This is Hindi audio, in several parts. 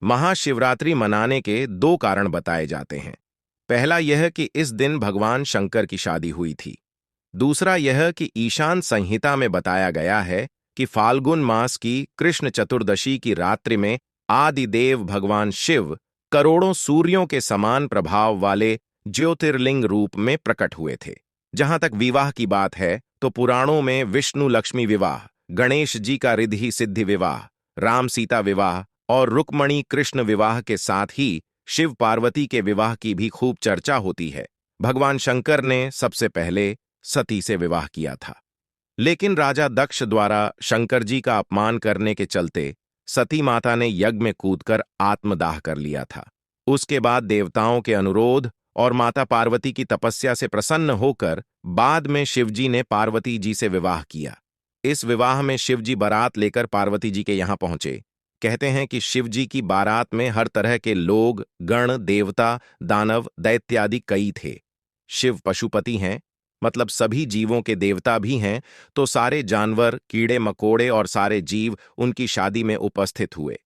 महाशिवरात्रि मनाने के दो कारण बताए जाते हैं। पहला यह कि इस दिन भगवान शंकर की शादी हुई थी। दूसरा यह कि ईशान संहिता में बताया गया है कि फाल्गुन मास की कृष्ण चतुर्दशी की रात्रि में आदिदेव भगवान शिव करोड़ों सूर्यों के समान प्रभाव वाले ज्योतिर्लिंग रूप में प्रकट हुए थे। जहां तक विवाह की बात है तो पुराणों में विष्णु लक्ष्मी विवाह, गणेश जी का रिद्धि सिद्धि विवाह, राम सीता विवाह और रुक्मणी कृष्ण विवाह के साथ ही शिव पार्वती के विवाह की भी खूब चर्चा होती है। भगवान शंकर ने सबसे पहले सती से विवाह किया था, लेकिन राजा दक्ष द्वारा शंकर जी का अपमान करने के चलते सती माता ने यज्ञ में कूदकर आत्मदाह कर लिया था। उसके बाद देवताओं के अनुरोध और माता पार्वती की तपस्या से प्रसन्न होकर बाद में शिवजी ने पार्वती जी से विवाह किया। इस विवाह में शिवजी बारात लेकर पार्वती जी के यहां पहुंचे। कहते हैं कि शिवजी की बारात में हर तरह के लोग, गण, देवता, दानव, दैत्यादि कई थे। शिव पशुपति हैं, मतलब सभी जीवों के देवता भी हैं, तो सारे जानवर, कीड़े मकोड़े और सारे जीव उनकी शादी में उपस्थित हुए।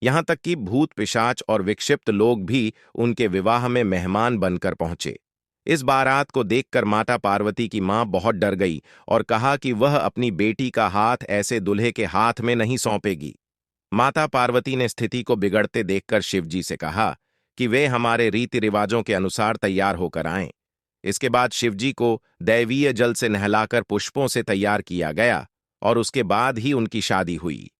यहां तक कि भूत पिशाच और विक्षिप्त लोग भी उनके विवाह में मेहमान बनकर पहुंचे। इस बारात को देखकर माता पार्वती की मां बहुत डर गई और कहा कि वह अपनी बेटी का हाथ ऐसे दूल्हे के हाथ में नहीं सौंपेगी। माता पार्वती ने स्थिति को बिगड़ते देखकर शिवजी से कहा कि वे हमारे रीति रिवाजों के अनुसार तैयार होकर आएं। इसके बाद शिवजी को दैवीय जल से नहलाकर पुष्पों से तैयार किया गया और उसके बाद ही उनकी शादी हुई।